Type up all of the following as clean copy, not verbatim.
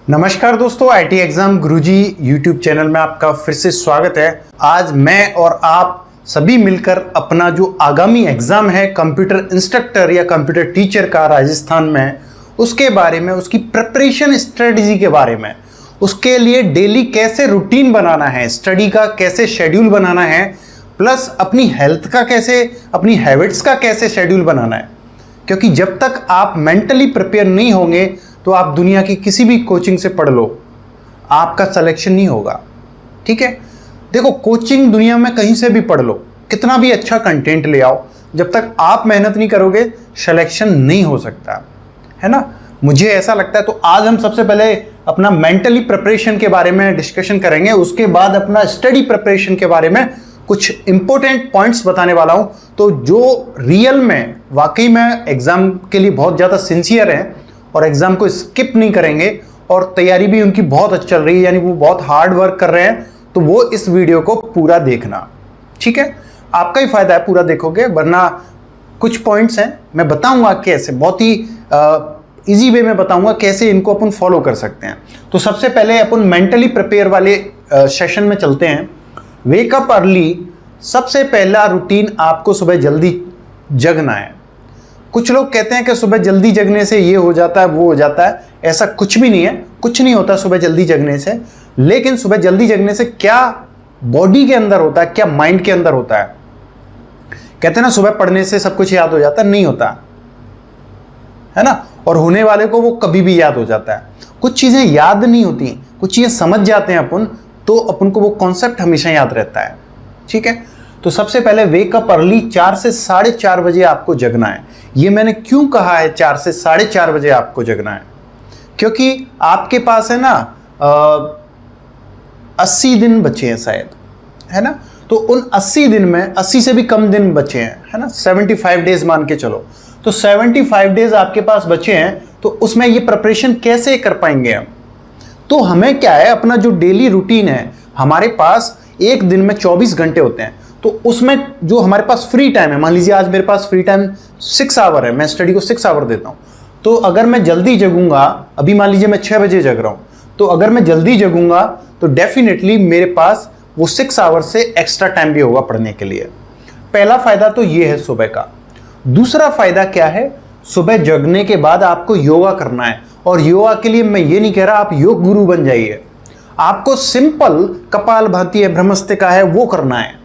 नमस्कार दोस्तों, IT exam Guruji YouTube channel में आपका फिर से स्वागत है। आज मैं और आप सभी मिलकर अपना जो आगामी एग्जाम है कंप्यूटर इंस्ट्रक्टर या कंप्यूटर टीचर का राजस्थान में, उसके बारे में, उसकी प्रिपरेशन स्ट्रेटजी के बारे में, उसके लिए डेली कैसे रूटीन बनाना है, स्टडी का कैसे शेड्यूल बनाना है, प्लस अपनी हेल्थ का कैसे, अपनी हैबिट्स का कैसे शेड्यूल बनाना है। क्योंकि जब तक आप मेंटली प्रिपेयर नहीं होंगे तो आप दुनिया की किसी भी कोचिंग से पढ़ लो, आपका सिलेक्शन नहीं होगा। ठीक है, देखो कोचिंग दुनिया में कहीं से भी पढ़ लो, कितना भी अच्छा कंटेंट ले आओ, जब तक आप मेहनत नहीं करोगे सिलेक्शन नहीं हो सकता, है ना। मुझे ऐसा लगता है। तो आज हम सबसे पहले अपना मेंटली प्रिपरेशन के बारे में डिस्कशन करेंगे, उसके बाद अपना स्टडी प्रिपरेशन के बारे में कुछ इंपॉर्टेंट पॉइंट्स बताने वाला हूं। तो जो रियल में वाकई में एग्जाम के लिए बहुत ज़्यादा सिंसियर हैं और एग्जाम को स्किप नहीं करेंगे और तैयारी भी उनकी बहुत अच्छी चल रही है, यानी वो बहुत हार्ड वर्क कर रहे हैं, तो वो इस वीडियो को पूरा देखना। ठीक है, आपका ही फायदा है, पूरा देखोगे, वरना कुछ पॉइंट्स हैं मैं बताऊंगा कैसे, बहुत ही इजी वे में बताऊंगा कैसे इनको अपन फॉलो कर सकते हैं। तो सबसे पहले अपन मेंटली प्रिपेयर वाले सेशन में चलते हैं। वेकअप अर्ली, सबसे पहला रूटीन आपको सुबह जल्दी जगना है। कुछ लोग कहते हैं कि सुबह जल्दी जगने से ये हो जाता है, वो हो जाता है, ऐसा कुछ भी नहीं है, कुछ नहीं होता सुबह जल्दी जगने से। लेकिन सुबह जल्दी जगने से क्या बॉडी के अंदर होता है, क्या माइंड के अंदर होता है। कहते हैं ना सुबह पढ़ने से सब कुछ याद हो जाता है, नहीं होता है ना, और होने वाले को वो कभी भी याद हो जाता है। कुछ चीजें याद नहीं होती, कुछ चीजें समझ जाते हैं अपन, तो अपन को वो कॉन्सेप्ट हमेशा याद रहता है। ठीक है, तो सबसे पहले वेकअप अर्ली, 4 से 4:30 बजे आपको जगना है। ये मैंने क्यों कहा है 4 से 4:30 बजे आपको जगना है, क्योंकि आपके पास है ना 80 दिन बचे हैं शायद, है ना। तो उन 80 दिन में 80 से भी कम दिन बचे हैं, है ना, 75 डेज मान के चलो। तो 75 डेज आपके पास बचे हैं, तो उसमें ये प्रिपरेशन कैसे कर पाएंगे हम। तो हमें क्या है, अपना जो डेली रूटीन है, हमारे पास एक दिन में 24 घंटे होते हैं। तो उसमें जो हमारे पास फ्री टाइम है, मान लीजिए आज मेरे पास फ्री टाइम 6 आवर है, मैं स्टडी को 6 आवर देता हूँ। तो अगर मैं जल्दी जगूंगा, अभी मान लीजिए मैं 6 बजे जग रहा हूँ, तो अगर मैं जल्दी जगूंगा तो डेफिनेटली मेरे पास वो 6 आवर से एक्स्ट्रा टाइम भी होगा पढ़ने के लिए। पहला फायदा तो ये है सुबह का। दूसरा फायदा क्या है, सुबह जगने के बाद आपको योगा करना है। और योगा के लिए मैं ये नहीं कह रहा आप योग गुरु बन जाइए, आपको सिंपल कपालभाति है, ब्रह्मस्तिका है, वो करना है।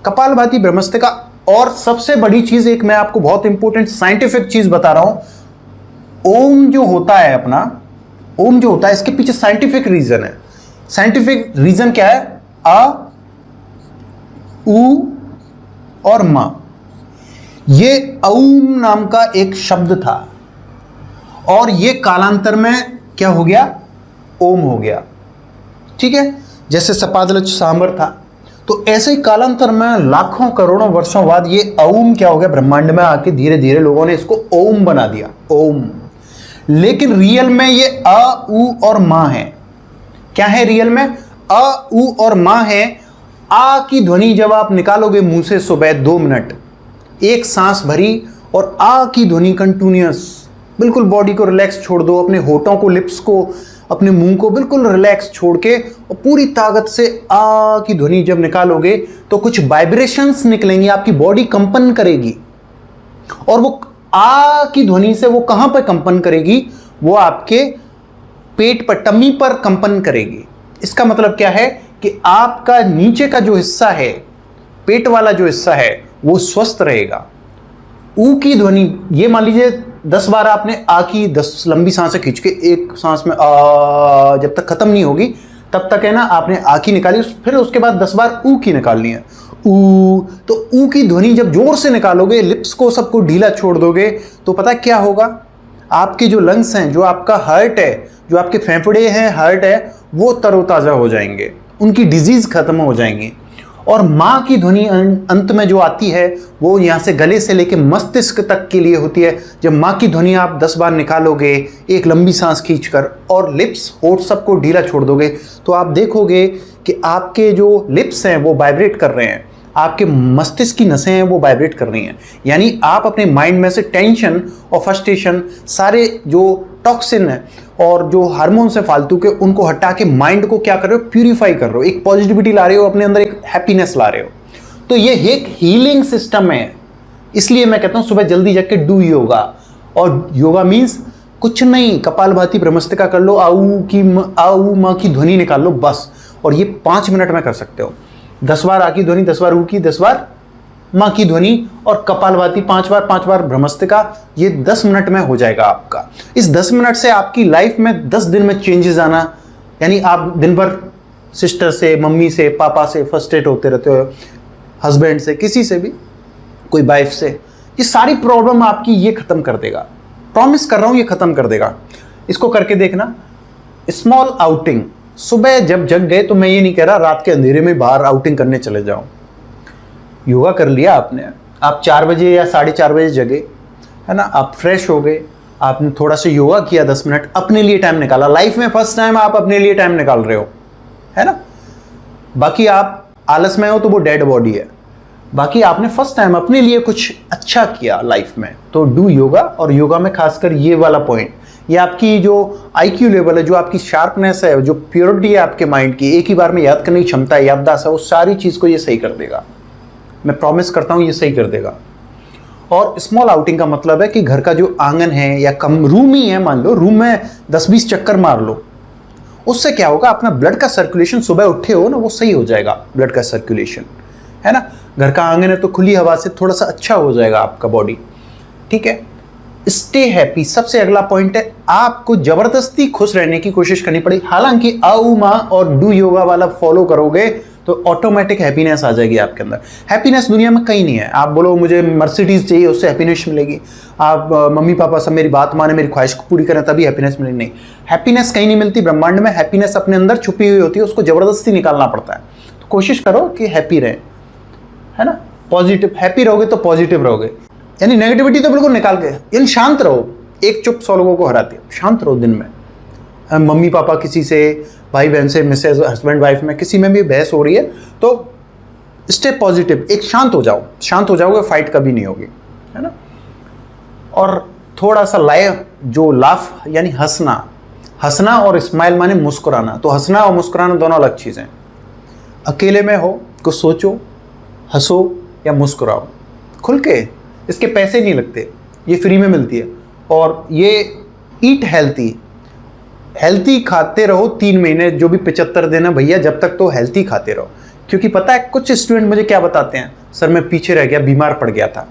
कपालभाति, ब्रह्मस्तिका, और सबसे बड़ी चीज एक मैं आपको बहुत इंपॉर्टेंट साइंटिफिक चीज बता रहा हूं। ओम जो होता है अपना, ओम जो होता है, इसके पीछे साइंटिफिक रीजन है। साइंटिफिक रीजन क्या है, अ, उ और म। ये ओम नाम का एक शब्द था और ये कालांतर में क्या हो गया, ओम हो गया। ठीक है, जैसे सपादलच सांबर था, तो ऐसे ही कालांतर में लाखों करोड़ों वर्षों बाद ये ओम क्या हो गया, ब्रह्मांड में आके धीरे धीरे लोगों ने इसको ओम बना दिया, ओम। लेकिन रियल में ये अ, उ और मां है। क्या है रियल में, अ, उ और मां है। आ की ध्वनि जब आप निकालोगे मुंह से सुबह 2 मिनट, एक सांस भरी, और आ की ध्वनि कंटिन्यूअस, बिल्कुल बॉडी को रिलैक्स छोड़ दो, अपने होठों को, लिप्स को, अपने मुंह को बिल्कुल रिलैक्स छोड़ के, और पूरी ताकत से आ की ध्वनि जब निकालोगे तो कुछ वाइब्रेशंस निकलेंगी, आपकी बॉडी कंपन करेगी। और वो आ की ध्वनि से वो कहां पर कंपन करेगी, वो आपके पेट पर, टमी पर कंपन करेगी। इसका मतलब क्या है कि आपका नीचे का जो हिस्सा है, पेट वाला जो हिस्सा है, वो स्वस्थ रहेगा। ऊ की ध्वनि, ये मान लीजिए 10 बार आपने आ की 10 लंबी सांसें खींच के, एक सांस में आ जब तक खत्म नहीं होगी तब तक है ना, आपने आ की निकाली, फिर उसके बाद 10 बार ऊ की निकालनी है, ऊ। तो ऊ की ध्वनि जब जोर से निकालोगे, लिप्स को सबको ढीला छोड़ दोगे, तो पता क्या होगा, आपके जो लंग्स हैं, जो आपका हार्ट है, जो आपके फेफड़े हैं, हार्ट है, वो तरोताजा हो जाएंगे, उनकी डिजीज खत्म हो जाएंगी। और माँ की ध्वनि अंत में जो आती है, वो यहाँ से गले से लेके मस्तिष्क तक के लिए होती है। जब माँ की ध्वनि आप 10 बार निकालोगे एक लंबी सांस खींचकर, और लिप्स, होठ सबको ढीला छोड़ दोगे, तो आप देखोगे कि आपके जो लिप्स हैं वो वाइब्रेट कर रहे हैं, आपके मस्तिष्क की नसें हैं वो वाइब्रेट कर रही हैं। यानी आप अपने माइंड में से टेंशन और फ्रस्ट्रेशन, सारे जो टॉक्सिन है और जो हार्मोन्स है फालतू के, उनको हटा के माइंड को क्या कर रहे हो, प्यूरिफाई कर रहे हो, एक पॉजिटिविटी ला रहे हो, अपने अंदर एक हैप्पीनेस ला रहे हो। तो ये एक हीलिंग सिस्टम है। इसलिए मैं कहता हूँ सुबह जल्दी जग के डू योगा। और योगा मीन्स कुछ नहीं, कपालभाति ब्रह्मस्तिका कर लो, आऊ माँ की ध्वनि निकाल लो बस। और ये 5 मिनट में कर सकते हो। 10 बार आ की ध्वनि, 10 बार ऊ की, 10 बार माँ की ध्वनि और कपालभाति 5 बार ब्रह्मस्तिका। ये 10 मिनट में हो जाएगा आपका। इस 10 मिनट से आपकी लाइफ में 10 दिन में चेंजेस आना। यानी आप दिन भर सिस्टर से, मम्मी से, पापा से फ्रस्ट्रेट होते रहते हो, हस्बैंड से, किसी से भी, कोई वाइफ से, ये सारी प्रॉब्लम आपकी ये खत्म कर देगा। प्रॉमिस कर रहा हूं ये खत्म कर देगा। इसको करके देखना। स्मॉल आउटिंग, सुबह जब जग गए तो मैं ये नहीं कह रहा रात के अंधेरे में बाहर आउटिंग करने चले जाओ। योगा कर लिया आपने, आप 4 बजे या 4:30 बजे जगे, है ना, आप फ्रेश हो गए, आपने थोड़ा सा योगा किया, 10 मिनट अपने लिए टाइम निकाला। लाइफ में फर्स्ट टाइम आप अपने लिए टाइम निकाल रहे हो, है ना। बाकी आप आलस में हो तो वो डेड बॉडी है। बाकी आपने फर्स्ट टाइम अपने लिए कुछ अच्छा किया लाइफ में, तो डू योगा। और योगा में खासकर ये वाला पॉइंट, ये आपकी जो IQ लेवल है, जो आपकी शार्पनेस है, जो प्योरिटी है आपके माइंड की, एक ही बार में याद करने की क्षमता है, याददाश्त है, वो सारी चीज़ को ये सही कर देगा। मैं प्रॉमिस करता हूँ ये सही कर देगा। और स्मॉल आउटिंग का मतलब है कि घर का जो आंगन है या कम रूम ही है, मान लो रूम में 10-20 चक्कर मार लो। उससे क्या होगा, अपना ब्लड का सर्कुलेशन, सुबह उठे हो ना, वो सही हो जाएगा ब्लड का सर्कुलेशन, है ना। घर का आंगन है तो खुली हवा से थोड़ा सा अच्छा हो जाएगा आपका बॉडी, ठीक है। स्टे हैप्पी, सबसे अगला पॉइंट है, आपको जबरदस्ती खुश रहने की कोशिश करनी पड़ेगी। हालांकि आऊ माँ और डू योगा वाला फॉलो करोगे तो ऑटोमेटिक हैप्पीनेस आ जाएगी आपके अंदर। हैप्पीनेस दुनिया में कहीं नहीं है। आप बोलो मुझे मर्सिडीज चाहिए, उससे हैप्पीनेस मिलेगी। आप मम्मी पापा सब मेरी बात माने, मेरी ख्वाहिश को पूरी करें, तभी हैप्पीनेस मिलेगी। नहीं, हैप्पीनेस कहीं नहीं मिलती। ब्रह्मांड में हैप्पीनेस अपने अंदर छुपी हुई होती है, उसको जबरदस्ती निकालना पड़ता है। तो कोशिश करो कि हैप्पी रहें, है ना, पॉजिटिव। हैप्पी रहोगे तो पॉजिटिव रहोगे, यानी नेगेटिविटी तो बिल्कुल निकाल के, यानी शांत रहो। एक चुप 100 लोगों को हराती है। शांत रहो दिन में। मम्मी पापा किसी से, भाई बहन से, मिसेज, हस्बैंड वाइफ में किसी में भी बहस हो रही है तो स्टे पॉजिटिव, एक शांत हो जाओ। शांत हो जाओगे, फाइट कभी नहीं होगी, है ना। और थोड़ा सा जो लाफ यानी हंसना, हंसना और स्माइल माने मुस्कुराना। तो हंसना और मुस्कुराना दोनों अलग चीज़ें। अकेले में हो, कुछ सोचो, हंसो या मुस्कुराओ खुल के। इसके पैसे नहीं लगते, ये फ्री में मिलती है। और ये ईट हेल्थी खाते रहो 3 महीने, जो भी 75 दिन है भैया, जब तक तो हेल्थी खाते रहो। क्योंकि पता है कुछ स्टूडेंट मुझे क्या बताते हैं, सर मैं पीछे रह गया, बीमार पड़ गया था,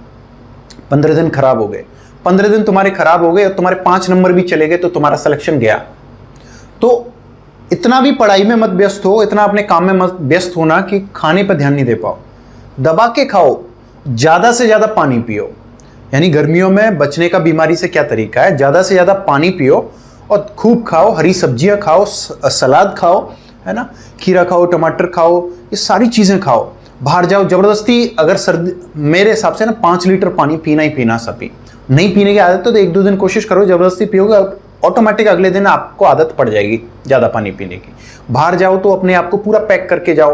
15 दिन खराब हो गए। 15 दिन तुम्हारे खराब हो गए और तुम्हारे 5 नंबर भी चले गए तो तुम्हारा सिलेक्शन गया। तो इतना भी पढ़ाई में मत व्यस्त हो, इतना अपने काम में मत व्यस्त होना कि खाने पर ध्यान नहीं दे पाओ। दबा के खाओ, ज़्यादा से ज़्यादा पानी पियो। यानी गर्मियों में बचने का बीमारी से क्या तरीका है, ज़्यादा से ज़्यादा पानी पियो और खूब खाओ, हरी सब्जियां खाओ, सलाद खाओ, है ना, खीरा खाओ, टमाटर खाओ, ये सारी चीज़ें खाओ। बाहर जाओ जबरदस्ती, अगर सर्दी, मेरे हिसाब से ना 5 लीटर पानी पीना ही पीना। सभी नहीं पीने की आदत तो 1-2 दिन कोशिश करो, जबरदस्ती पियोगे ऑटोमेटिक अगले दिन आपको आदत पड़ जाएगी ज़्यादा पानी पीने की। बाहर जाओ तो अपने आप को पूरा पैक करके जाओ,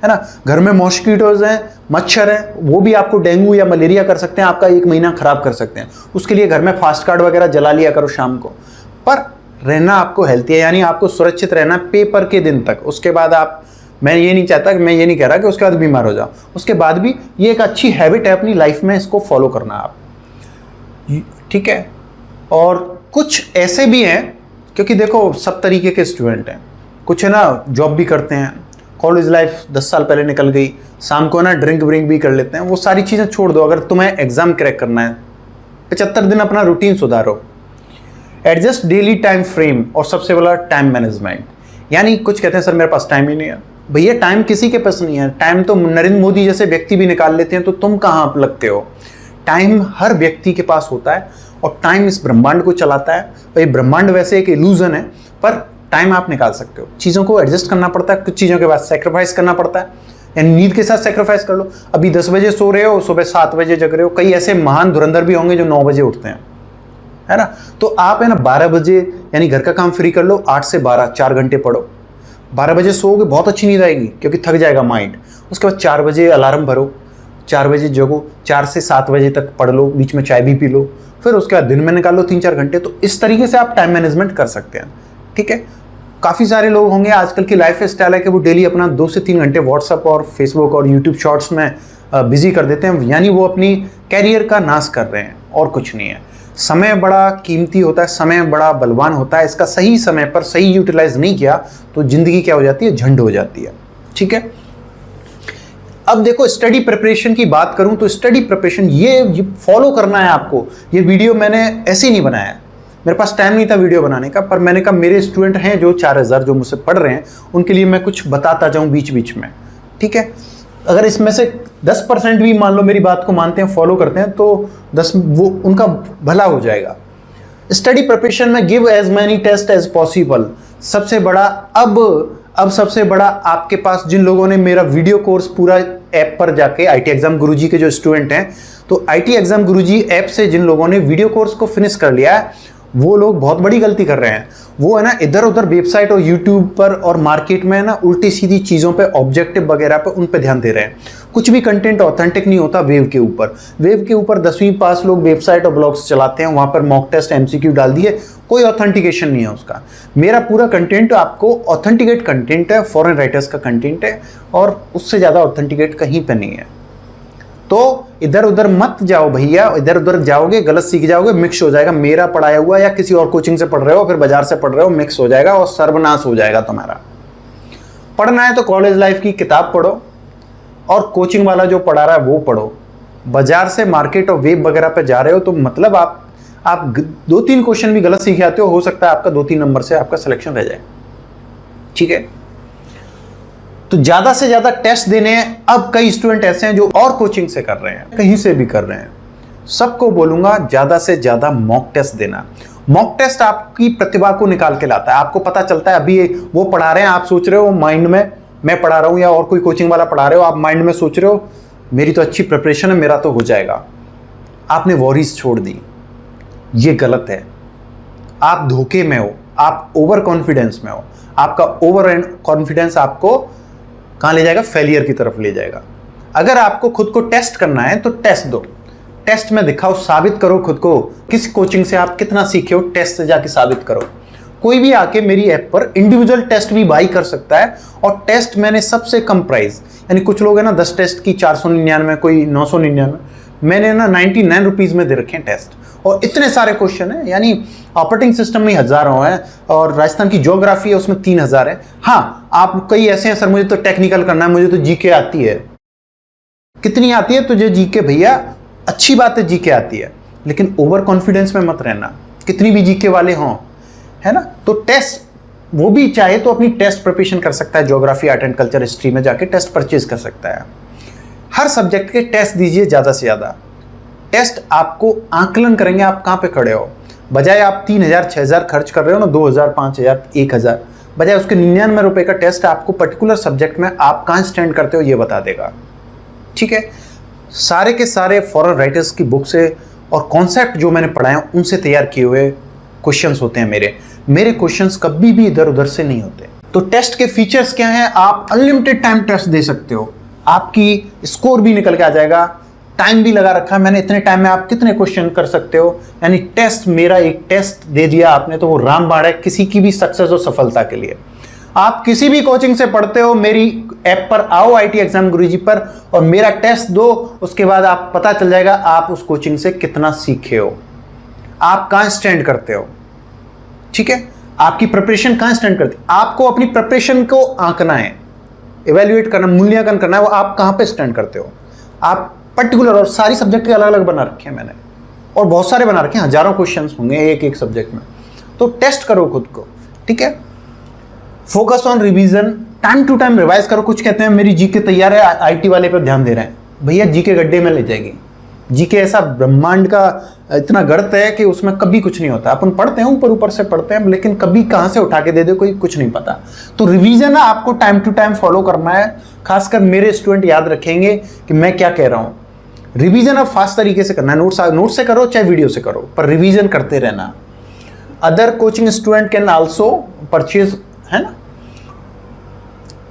है ना। घर में मॉस्किटोज हैं, मच्छर हैं, वो भी आपको डेंगू या मलेरिया कर सकते हैं, आपका 1 महीना खराब कर सकते हैं। उसके लिए घर में फास्ट कार्ड वगैरह जला लिया करो शाम को। पर रहना आपको हेल्थी है, यानी आपको सुरक्षित रहना पेपर के दिन तक। उसके बाद आप, मैं ये नहीं कह रहा कि उसके बाद बीमार हो जाओ। उसके बाद भी ये एक अच्छी हैबिट है अपनी लाइफ में, इसको फॉलो करना आप, ठीक है। और कुछ ऐसे भी हैं, क्योंकि देखो सब तरीके के स्टूडेंट हैं। कुछ है ना जॉब भी करते हैं, कॉलेज लाइफ 10 साल पहले निकल गई, शाम को ना ड्रिंक व्रिंक भी कर लेते हैं। वो सारी चीज़ें छोड़ दो अगर तुम्हें एग्जाम क्रैक करना है। 75 दिन अपना रूटीन सुधारो, एडजस्ट डेली टाइम फ्रेम, और सबसे बड़ा टाइम मैनेजमेंट। यानी कुछ कहते हैं सर मेरे पास टाइम ही नहीं है। भैया टाइम किसी के पास नहीं है। टाइम तो नरेंद्र मोदी जैसे व्यक्ति भी निकाल लेते हैं, तो तुम कहाँ लगते हो। टाइम हर व्यक्ति के पास होता है और टाइम इस ब्रह्मांड को चलाता है। तो ये ब्रह्मांड वैसे एक इल्यूजन है, पर टाइम आप निकाल सकते हो। चीज़ों को एडजस्ट करना पड़ता है, कुछ चीज़ों के बाद सेक्रीफाइस करना पड़ता है, यानी नींद के साथ सेक्रीफाइस कर लो। अभी 10 बजे सो रहे हो, सुबह 7 बजे जग रहे हो। कई ऐसे महान धुरंधर भी होंगे जो 9 बजे उठते हैं, है ना। तो आप है ना 12 बजे यानी घर का काम फ्री कर लो, 8 से 12 4 घंटे पढ़ो। 12 बजे सोओगे, बहुत अच्छी नींद आएगी क्योंकि थक जाएगा माइंड। उसके बाद 4 बजे अलार्म भरो, 4 बजे जगो, 4 से 7 बजे तक पढ़ लो, बीच में चाय भी पी लो, फिर उसके बाद दिन में निकाल लो 3-4 घंटे। तो इस तरीके से आप टाइम मैनेजमेंट कर सकते हैं, ठीक है। काफ़ी सारे लोग होंगे, आजकल की लाइफ स्टाइल है कि वो डेली अपना 2 से 3 घंटे व्हाट्सअप और फेसबुक और यूट्यूब शॉर्ट्स में बिजी कर देते हैं, यानी वो अपनी कैरियर का नाश कर रहे हैं और कुछ नहीं है। समय बड़ा कीमती होता है, समय बड़ा बलवान होता है, इसका सही समय पर सही यूटिलाइज नहीं किया तो जिंदगी क्या हो जाती है, झंड हो जाती है, ठीक है। अब देखो स्टडी प्रिपरेशन की बात करूं तो स्टडी प्रिपरेशन ये फॉलो करना है आपको। ये वीडियो मैंने ऐसे ही नहीं बनाया, मेरे पास टाइम नहीं था वीडियो बनाने का, पर मैंने कहा मेरे स्टूडेंट हैं जो 4000 जो मुझसे पढ़ रहे हैं, उनके लिए मैं कुछ बताता जाऊं बीच बीच में, ठीक है। अगर इसमें से 10% भी मान लो मेरी बात को मानते हैं, फॉलो करते हैं, तो 10 वो उनका भला हो जाएगा। स्टडी प्रिपरेशन में give as many test as possible. सबसे बड़ा अब सबसे बड़ा आपके पास जिन लोगों ने मेरा वीडियो कोर्स पूरा ऐप पर जाके आईटी एग्जाम गुरुजी के जो स्टूडेंट हैं, तो आईटी एग्जाम गुरुजी ऐप से जिन लोगों ने वीडियो कोर्स को फिनिश कर लिया है, वो लोग बहुत बड़ी गलती कर रहे हैं। वो है ना इधर उधर वेबसाइट और यूट्यूब पर और मार्केट में ना उल्टी सीधी चीज़ों पे, ऑब्जेक्टिव वगैरह पे, उन पे ध्यान दे रहे हैं। कुछ भी कंटेंट ऑथेंटिक नहीं होता वेव के ऊपर। वेव के ऊपर 10वीं पास लोग वेबसाइट और ब्लॉग्स चलाते हैं, वहाँ पर मॉक टेस्ट एमसीक्यू डाल दिए, कोई ऑथेंटिकेशन नहीं है उसका। मेरा पूरा कंटेंट आपको ऑथेंटिकेट कंटेंट है, फॉरेन राइटर्स का कंटेंट है, और उससे ज़्यादा ऑथेंटिकेट कहीं पर नहीं है। तो इधर उधर मत जाओ भैया, इधर उधर जाओगे गलत सीख जाओगे, मिक्स हो जाएगा। मेरा पढ़ाया हुआ या किसी और कोचिंग से पढ़ रहे हो, फिर बाजार से पढ़ रहे हो, मिक्स हो जाएगा और सर्वनाश हो जाएगा तुम्हारा। पढ़ना है तो कॉलेज लाइफ की किताब पढ़ो और कोचिंग वाला जो पढ़ा रहा है वो पढ़ो। बाजार से मार्केट और वेब वगैरह पे जा रहे हो तो मतलब आप 2-3 क्वेश्चन भी गलत सीख आते हो सकता है आपका 2-3 नंबर से आपका सिलेक्शन रह जाए, ठीक है। तो ज्यादा से ज्यादा टेस्ट देने हैं। अब कई स्टूडेंट ऐसे हैं जो और कोचिंग से कर रहे हैं, कहीं से भी कर रहे हैं, सबको बोलूंगा ज्यादा से ज्यादा मॉक टेस्ट देना। मॉक टेस्ट आपकी प्रतिभा को निकाल के लाता है। आपको पता चलता है अभी वो पढ़ा रहे हैं, आप सोच रहे हो माइंड में मैं पढ़ा रहा हूं या और कोई कोचिंग वाला पढ़ा रहे हो, आप माइंड में सोच रहे हो मेरी तो अच्छी प्रिपरेशन है, मेरा तो हो जाएगा। आपने वॉरीज छोड़ दी, ये गलत है। आप धोखे में हो, आप ओवर कॉन्फिडेंस में हो। आपका ओवर कॉन्फिडेंस आपको कहाँ ले जाएगा, फेलियर की तरफ ले जाएगा। अगर आपको खुद को टेस्ट करना है तो टेस्ट दो, टेस्ट में दिखाओ, साबित करो खुद को किस कोचिंग से आप कितना सीखे हो, टेस्ट से जाके साबित करो। कोई भी आके मेरी ऐप पर इंडिविजुअल टेस्ट भी बाई कर सकता है, और टेस्ट मैंने सबसे कम प्राइस, यानी कुछ लोग है ना 10 टेस्ट की 499, कोई 999, मैंने ना 99 रुपीज़ में दे रखे हैं टेस्ट, और इतने सारे क्वेश्चन हैं, यानी ऑपरेटिंग सिस्टम में हज़ारों हैं और राजस्थान की ज्योग्राफी है उसमें 3000 है। हाँ, आप कई ऐसे हैं सर मुझे तो टेक्निकल करना है, मुझे तो जीके आती है। कितनी आती है तुझे जीके भैया, अच्छी बात है जीके आती है, लेकिन ओवर कॉन्फिडेंस में मत रहना, कितनी भी जीके वाले हों, है ना। तो टेस्ट वो भी चाहे तो अपनी टेस्ट प्रिपरेशन कर सकता है, geography art and culture history में जाके टेस्ट परचेज कर सकता है। हर सब्जेक्ट के टेस्ट दीजिए ज़्यादा से ज़्यादा। टेस्ट आपको आकलन करेंगे आप कहाँ पे खड़े हो। बजाय आप 3000 6000 खर्च कर रहे हो ना, 2000 5000 1000, बजाय उसके 99 रुपए का टेस्ट आपको पर्टिकुलर सब्जेक्ट में आप कहाँ स्टैंड करते हो ये बता देगा, ठीक है। सारे के सारे फॉरेन राइटर्स की बुक से और कॉन्सेप्ट जो मैंने पढ़ाए हैं उनसे तैयार किए हुए क्वेश्चंस होते हैं। मेरे क्वेश्चंस कभी भी इधर उधर से नहीं होते। तो टेस्ट के फीचर्स क्या हैं, आप अनलिमिटेड टाइम टेस्ट दे सकते हो, आपकी स्कोर भी निकल के आ जाएगा, टाइम भी लगा रखा है मैंने, इतने टाइम में आप कितने क्वेश्चन कर सकते हो। यानी टेस्ट, मेरा एक टेस्ट दे दिया आपने तो वो रामबाण है किसी की भी सक्सेस और सफलता के लिए। आप किसी भी कोचिंग से पढ़ते हो, मेरी ऐप पर आओ आईटी एग्जाम गुरुजी पर और मेरा टेस्ट दो, उसके बाद आप पता चल जाएगा आप उस कोचिंग से कितना सीखे हो, आप कहाँ स्टैंड करते हो, ठीक है। आपकी प्रिपरेशन कहाँ स्टैंड करती है, आपको अपनी प्रिपरेशन को आंकना है, इवेल्युएट करना, मूल्यांकन करना है, वो आप कहाँ पे स्टैंड करते हो। आप पर्टिकुलर, और सारी सब्जेक्ट के अलग अलग बना रखे हैं मैंने, और बहुत सारे बना रखे हैं, हजारों क्वेश्चंस होंगे एक एक सब्जेक्ट में। तो टेस्ट करो खुद को, ठीक है। Focus on revision, time to time revise करो। कुछ कहते हैं मेरी जीके तैयार है, आईटी वाले पे ध्यान दे रहे हैं, भैया जीके गड्ढे में ले जाएगी। जीके ऐसा ब्रह्मांड का इतना गर्त है कि उसमें कभी कुछ नहीं होता। अपन पढ़ते हैं ऊपर ऊपर से पढ़ते हैं, लेकिन कभी कहाँ से उठा के दे दे कोई कुछ नहीं पता। तो रिवीजन आपको टाइम टू टाइम फॉलो करना है। खासकर मेरे स्टूडेंट याद रखेंगे कि मैं क्या कह रहा हूँ। रिवीजन अब फास्ट तरीके से करना है, नोट से करो चाहे वीडियो से करो, पर रिवीजन करते रहना। Other coaching student can also purchase, है ना।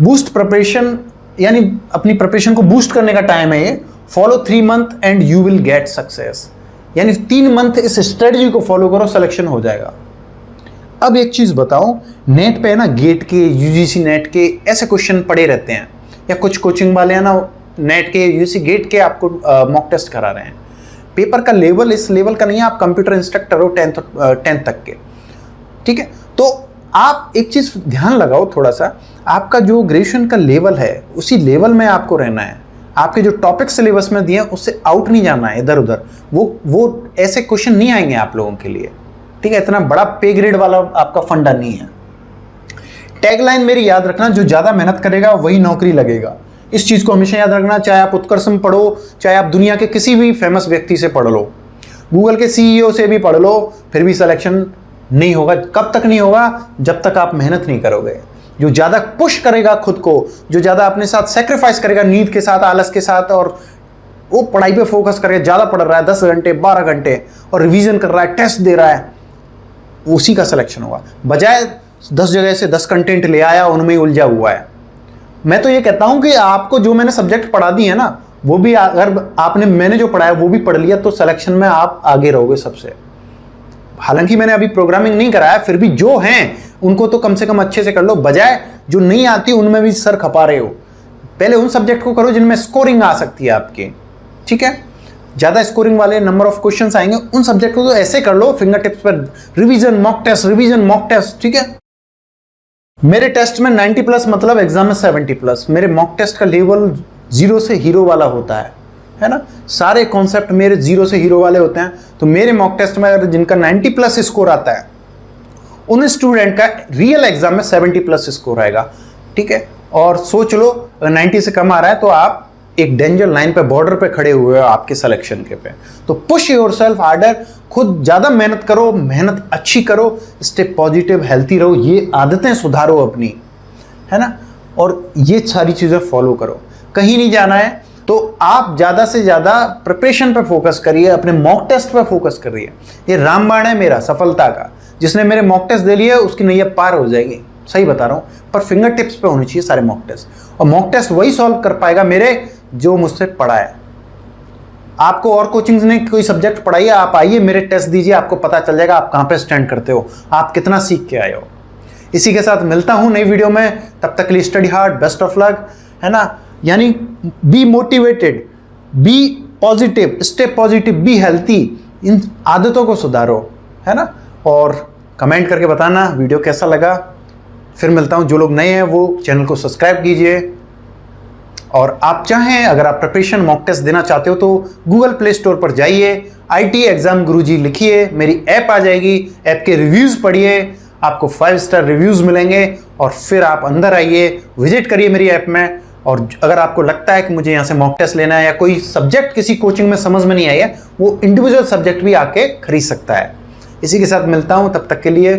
बूस्ट प्रिपरेशन, यानी अपनी प्रिपरेशन को बूस्ट करने का टाइम है ये। Follow 3 month and you will get success, यानी 3 मंथ इस स्ट्रेटजी को फॉलो करो, सिलेक्शन हो जाएगा। अब एक चीज़ बताओ, नेट पे है ना गेट के, यूजीसी नेट के ऐसे क्वेश्चन पड़े रहते हैं, या कुछ कोचिंग वाले हैं ना नेट के, यूजीसी गेट के आपको मॉक टेस्ट करा रहे हैं। पेपर का लेवल इस लेवल का नहीं है, आप कंप्यूटर इंस्ट्रक्टर हो 10th तक के, ठीक है। तो आप एक चीज़ ध्यान लगाओ थोड़ा सा, आपका जो ग्रेजुएशन का लेवल है उसी लेवल में आपको रहना है। आपके जो टॉपिक सिलेबस में दिए उससे आउट नहीं जाना है इधर उधर, वो ऐसे क्वेश्चन नहीं आएंगे आप लोगों के लिए, ठीक है। इतना बड़ा पे ग्रेड वाला आपका फंडा नहीं है। टैगलाइन मेरी याद रखना, जो ज़्यादा मेहनत करेगा वही नौकरी लगेगा। इस चीज़ को हमेशा याद रखना, चाहे आप उत्कर्षम पढ़ो, चाहे आप दुनिया के किसी भी फेमस व्यक्ति से पढ़ लो, गूगल के CEO से भी पढ़ लो, फिर भी सिलेक्शन नहीं होगा। कब तक नहीं होगा? जब तक आप मेहनत नहीं करोगे। जो ज़्यादा पुश करेगा खुद को, जो ज़्यादा अपने साथ सेक्रीफाइस करेगा, नींद के साथ, आलस के साथ, और वो पढ़ाई पे फोकस करेगा, ज़्यादा पढ़ रहा है 10 घंटे 12 घंटे और रिवीजन कर रहा है, टेस्ट दे रहा है, उसी का सिलेक्शन होगा। बजाय 10 जगह से 10 कंटेंट ले आया, उनमें ही उलझा हुआ है। मैं तो ये कहता हूँ कि आपको जो मैंने सब्जेक्ट पढ़ा दिए हैं ना, वो भी अगर मैंने जो पढ़ाया वो भी पढ़ लिया तो सिलेक्शन में आप आगे रहोगे सबसे। हालांकि मैंने अभी प्रोग्रामिंग नहीं कराया, फिर भी जो हैं उनको तो कम से कम अच्छे से कर लो, बजाय जो नहीं आती उनमें भी सर खपा रहे हो। पहले उन सब्जेक्ट को करो जिनमें स्कोरिंग आ सकती है आपकी, ठीक है। ज़्यादा स्कोरिंग वाले नंबर ऑफ क्वेश्चंस आएंगे, उन सब्जेक्ट को तो ऐसे कर लो फिंगर टिप्स पर, रिवीजन मॉक टेस्ट, ठीक है। मेरे टेस्ट में 90+ मतलब एग्जाम में 70+। मेरे मॉक टेस्ट का लेवल 0 से हीरो वाला होता है ना। सारे कॉन्सेप्ट मेरे 0 से हीरो वाले होते हैं। तो मेरे मॉक टेस्ट में अगर जिनका 90+ स्कोर आता है, उन स्टूडेंट का रियल एग्जाम में 70+ स्कोर आएगा, ठीक है। और सोच लो अगर 90 से कम आ रहा है तो आप एक डेंजर लाइन पे, बॉर्डर पे खड़े हुए हो आपके सिलेक्शन के पे। तो पुश योरसेल्फ हार्डर, खुद ज़्यादा मेहनत करो, मेहनत अच्छी करो, स्टे पॉजिटिव, हेल्थी रहो, ये आदतें सुधारो अपनी, है ना। और ये सारी चीज़ें फॉलो करो। कहीं नहीं जाना है तो आप ज़्यादा से ज़्यादा प्रिपरेशन पे फोकस करिए, अपने मॉक टेस्ट पे फोकस करिए। ये रामबाण है मेरा सफलता का, जिसने मेरे मॉक टेस्ट दे लिए उसकी नैया पार हो जाएगी, सही बता रहा हूँ। पर फिंगर टिप्स पे होने चाहिए सारे मॉक टेस्ट, और मॉक टेस्ट वही सॉल्व कर पाएगा मेरे जो मुझसे पढ़ा है। आपको और कोचिंग्स ने कोई सब्जेक्ट पढ़ाई है, आप आइए मेरे टेस्ट दीजिए, आपको पता चल जाएगा आप कहाँ पे स्टैंड करते हो, आप कितना सीख के आए हो। इसी के साथ मिलता हूँ नई वीडियो में, तब तक के लिए study hard, best of luck, है ना। यानी be motivated, be positive, stay positive, be healthy, इन आदतों को सुधारो, है ना। और कमेंट करके बताना वीडियो कैसा लगा। फिर मिलता हूँ, जो लोग नए हैं वो चैनल को सब्सक्राइब कीजिए। और आप चाहें, अगर आप प्रिपरेशन मॉक टेस्ट देना चाहते हो तो गूगल प्ले स्टोर पर जाइए, IT एग्जाम गुरुजी लिखिए, मेरी ऐप आ जाएगी, ऐप के रिव्यूज़ पढ़िए, आपको 5 स्टार रिव्यूज़ मिलेंगे, और फिर आप अंदर आइए, विजिट करिए मेरी ऐप में। और अगर आपको लगता है कि मुझे यहाँ से मॉक टेस्ट लेना है, या कोई सब्जेक्ट किसी कोचिंग में समझ में नहीं आई है, वो इंडिविजुअल सब्जेक्ट भी आके खरीद सकता है। इसी के साथ मिलता हूँ, तब तक के लिए